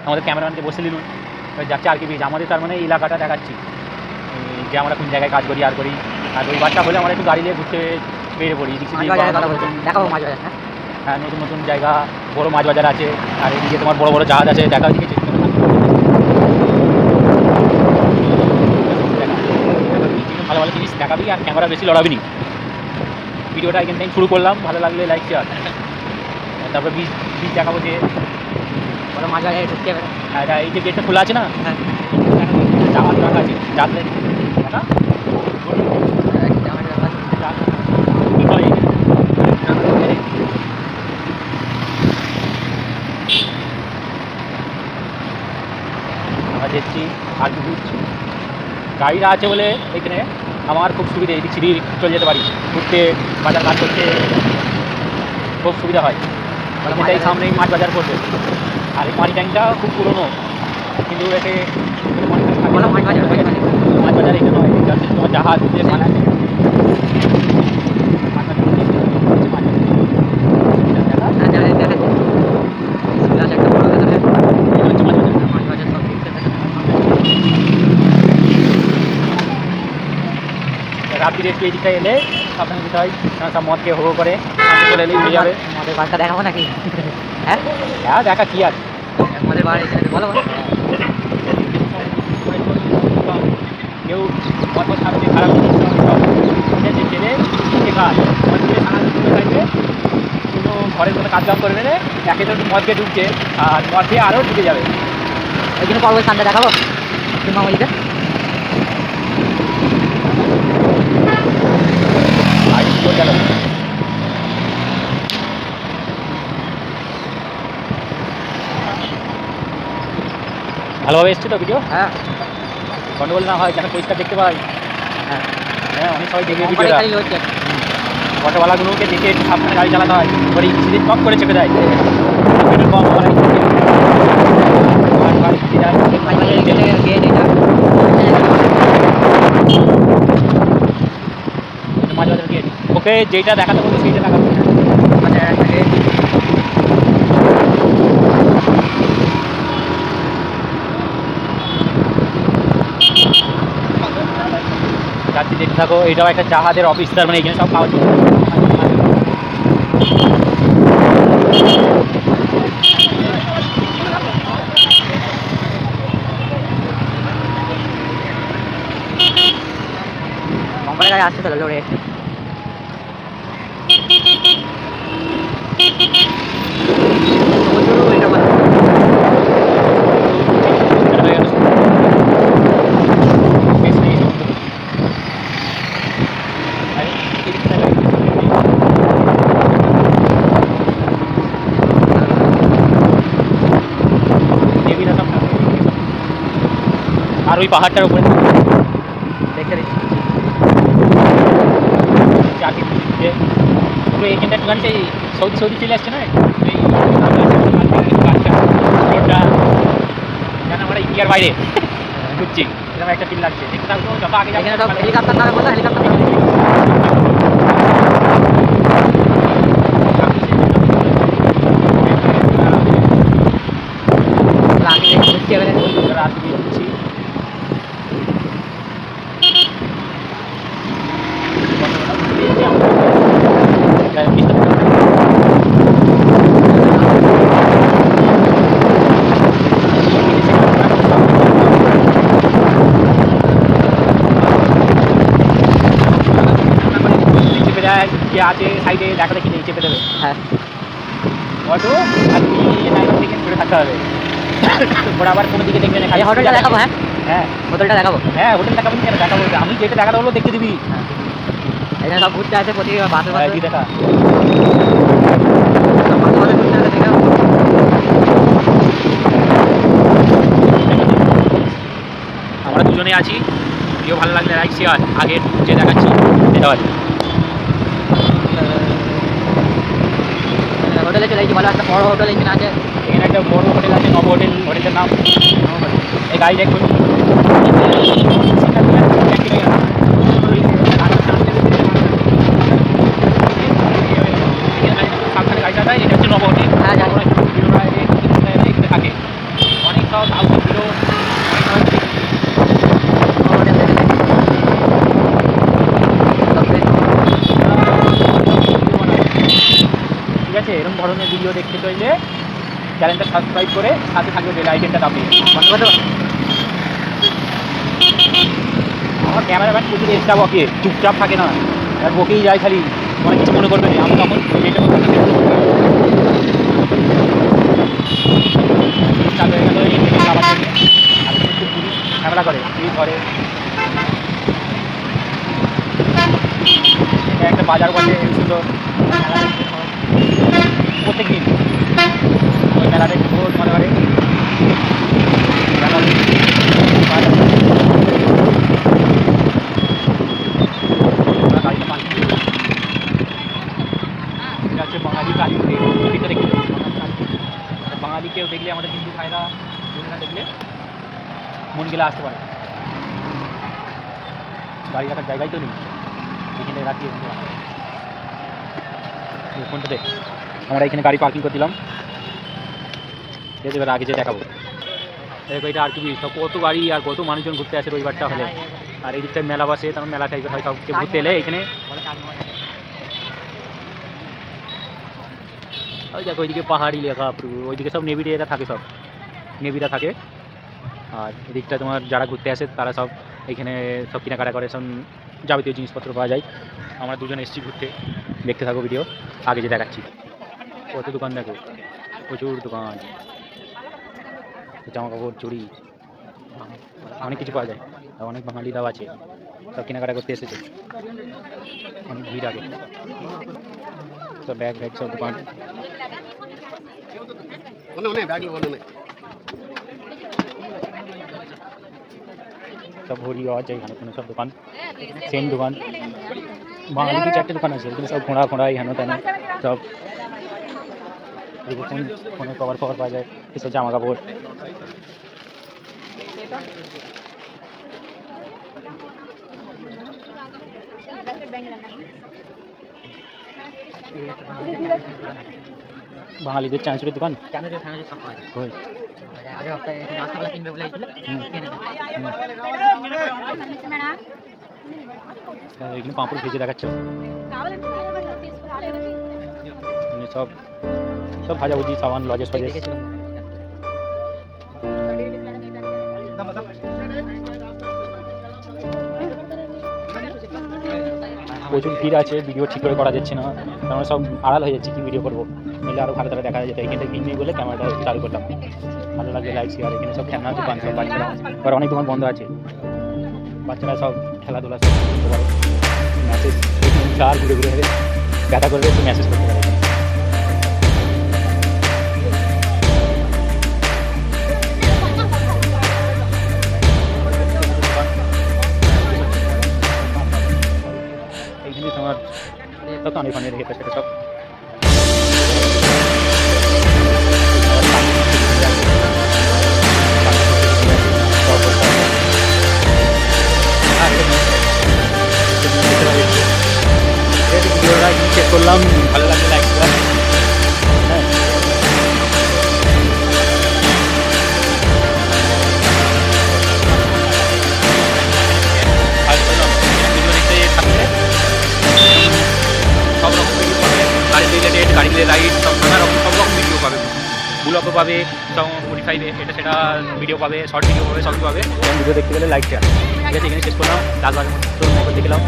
আমাদের ক্যামেরাম্যানকে বসে নিল, এবার যাচ্ছে আর কি বিচ। আমাদের তার মানে এই এলাকাটা দেখাচ্ছি যে আমরা কোন জায়গায় কাজ করি আর করি। আর ওই বাচ্চা হলে আমরা একটু গাড়ি নিয়ে ঘুরতে বেরিয়ে পড়ি। দেখাবো মাছ বাজার। হ্যাঁ, নতুন নতুন জায়গা, বড় মাছ বাজার আছে, আর এদিকে তোমার বড় বড় জাহাজ আছে, দেখা দিকে ভালো ভালো জিনিস দেখাবি আর ক্যামেরা বেশি লড়াবি নি। ভিডিওটা এখান থেকে শুরু করলাম, ভালো লাগলে লাইক শেয়ার। তারপরে বীজ বীজ দেখাবো যে বড় মাছ বাজারে ঢুকতে হবে। হ্যাঁ, এই যে গেটটা খোলা আছে না, হ্যাঁ, জাহাজ রাখা আছে, জাহাজের দেখা আমরা দেখছি আর কিছু গাড়িরা আছে বলে এখানে আমার খুব সুবিধা। এদিক সিঁড়ি চলে যেতে পারি, ঘুরতে বাজার কাজ করতে খুব সুবিধা হয়। এটাই সামনেই মাছ বাজার করবে। আর এই পানি ট্যাঙ্কটা খুব পুরনো, কিন্তু এতে মাছ বাজার এখানে হয়। তোমার জাহাজ যে বানায় রাত্রি একটু এই দিকটা এলে সাবধানে দিতে হয়, সব মদ খেয়ে হো করে চলে এলেই হয়ে যাবে। মদের বারটা দেখাবো নাকি? হ্যাঁ হ্যাঁ, দেখা কি আছে মদের বার এখানে বলো। কেউ মদ খাবে, খারাপ জিনিস যে ছেলে কাজ মদ খেয়ে থাকবে, কোনো ঘরের কোনো কাজ কাম করবে না, একে তো মদ খেয়ে ঢুকছে আর মদ খেয়ে আরও ঢুকে যাবে। ওই জন্য পর্বত স্থানটা দেখাবো মামলিতে। ভালোভাবে এসছে তো ভিডিও? হ্যাঁ, গন্ডগোল না হয়, যেন পরিষ্কার দেখতে পাই। হ্যাঁ হ্যাঁ, অনেক সবাই দেখবে কোম্পানি ভিডিওটা। খালি হচ্ছে। অটোওয়ালাগুলোকে দেখে একটু সাবধানে গাড়ি চালাতে হয়, ওই সিঁড়ি টপ করে চেপে দেয়। পেট্রোল কম হয়, মাছ বাজারে গেলে গেট এটা মাঝে মাঝে গিয়ে ওকে যেটা দেখাতে বলবো সেইটা দেখাবো। বাজার একটা গেট। যাচ্ছি দেখতে থাকো। এটাও একটা জাহাজের অফিস, তার মানে এখানে সব পাওয়া যায়। কোম্পানি গাড়ি আসছে তাহলে লোড়ে। আর ওই পাহাড়টার উপরে দেখতে দিচ্ছি চাকরি পুরো এখানটা একটুখানি সেই সৌদি সৌদি চলে আসছে না, এই রোডটা যেন আমরা ইন্ডিয়ার বাইরে ঘুরছি, এরকম একটা ফিল লাগছে। দেখতে থাকবো যত আগে এখানে সব হেলিকপ্টার নামে বলতো, হেলিকপ্টার ঘুরছি এবারে। রাত দিয়ে ঘুরছি। চেপে দেয় যে আছে সাইডে, দেখা দেখি নেই চেপে দেবে। হ্যাঁ, অটো আর কি ড্রাইভার থেকে ঘুরে থাকতে হবে। ওরা আবার কোনো দিকে দেখবে না, এই হোটেলটা দেখাবো। হ্যাঁ, হ্যাঁ হোটেলটা দেখাবো। হ্যাঁ, হোটেল দেখাবো কেন, দেখাবো। আমি যেটা দেখাতে বলবো দেখতে দিবি। এখানে সব ঘুরতে আছে প্রতি বাসে হ্যাঁ, বাসে। কি দেখা বাসে বাসে ঘুরতে আছে দেখাও। আমরা দুজনে আছি। ভিডিও ভালো লাগলে লাইক শেয়ার। আগে যে দেখাচ্ছি এটা হয় হোটেলে চলে এসেছি, ভালো একটা বড় হোটেল এখানে আছে। এখানে একটা বড় হোটেল আছে, নব হোটেল। হোটেলের নাম এই গাড়ি দেখুন। সাবধানে গাড়ি চালায়। এটা হচ্ছে নব হোটেল। হ্যাঁ, জানি। এখানে থাকে অনেক দেখতে চাইলে চ্যানেলটা সাবস্ক্রাইব করে সাথে থাকবে বেল আইকনটা দাবিয়ে। বন্ধ করে দেবো। আমার ক্যামেরাম্যান প্রচুর এক্সট্রা বকে, চুপচাপ থাকে না, আর বকেই যায় খালি, অনেক কিছু মনে করবে না। আমি তখন এটা চালু হয়ে গেল এই আবার আর একটু পুলিশ ঝামেলা করে, পুলিশ ধরে। এটা একটা বাজার বসে সুন্দর প্রত্যেক দিন, ওই মেলাটা একটু বহুত মনে করে। এটা হচ্ছে বাঙালি কালী ভিতরে দেখতে বাঙালি কেউ দেখলে আমাদের হিন্দু ভাইরা বোনেরা দেখলে মন গেলে আসতে পারে। গাড়ি রাখার জায়গায় তো নেই, এখানে রাখি ফোনটাতে আমরা এখানে গাড়ি পার্কিং করে দিলাম। ঠিক আছে, এবার আগে যে দেখাবো দেখো এটা আর কি সব কত গাড়ি আর কত মানুষজন ঘুরতে আসে রবিবারটা হলে। আর এই দিকটায় মেলা বসে, তখন মেলা টাইপের হয়, সব ঘুরতে এলে এখানে। ওই দেখো ওইদিকে পাহাড়ি লেখা পুরো, ওইদিকে সব নেভিরা থাকে, সব নেভিরা থাকে। আর এদিকটা তোমার যারা ঘুরতে আসে তারা সব এখানে সব কেনাকাটা করে, সব যাবতীয় জিনিসপত্র পাওয়া যায়। আমরা দুজন এসেছি ঘুরতে, দেখতে থাকো ভিডিও, আগে যে দেখাচ্ছি। কত দোকান দেখো, প্রচুর দোকান, জামা কাপড়, চুড়ি, অনেক কিছু পাওয়া যায়। আর অনেক বাঙালিরাও আছে, সব কেনাকাটা করতে এসেছে, অনেক ভিড় আগে। সব ব্যাগ ব্যাগ সব দোকান, সব ঘড়ি পাওয়া যায় এখানে, কোনো সব দোকান, সেম দোকান। বাঙালি দু চারটে দোকান আছে, এখানে সব ঘোড়া ফোড়া এখানে তেন সব ফোন, ফোনের কভার ফভার পাওয়া যায়, এসব জামা কাপড়। বাঙালিদের চানাচুরের দোকান, ওই এখানে পাঁপড় ভেজে দেখাচ্ছে, সব সব ভাজাভুজি সাবান, লজেস ফজেস। প্রচুর ভিড় আছে, ভিডিও ঠিক করে করা যাচ্ছে না, কারণ সব আড়াল হয়ে যাচ্ছে, কি ভিডিও করবো, নইলে আরও ভালো করে দেখা যেত। এখানে ভিড় নেই বলে ক্যামেরাটা চালু করলাম, ভালো লাগছে লাইক শেয়ার। এখানে সব খেলনার দোকান, সব বাচ্চারা, এবার অনেক দোকান বন্ধ আছে, বাচ্চারা সব খেলাধুলা সব করতে পারে। মেসেজ চার ঘুরে ঘুরে দেখা করলে একটু মেসেজ করতে পারে। এইখানে তোমার সব অনেক অনেক হেঁটে সেটা সব শেষ করলাম, ভালো লাগলো লাইক করা। হ্যাঁ, সব রকম ভিডিও পাবে, গাড়ি রিলেটেড, গাড়ি রাইড, সব নানা রকম সব রকম ভিডিও পাবে। ব্লগও পাবে, সব মডিফাইড এটা সেটা ভিডিও পাবে, শর্ট ভিডিও পাবে, সবই পাবে। ভিডিও দেখতে গেলে লাইক শেয়ার। ঠিক আছে, এখানে শেষ করলাম, 10 বারের মতো দেখলাম।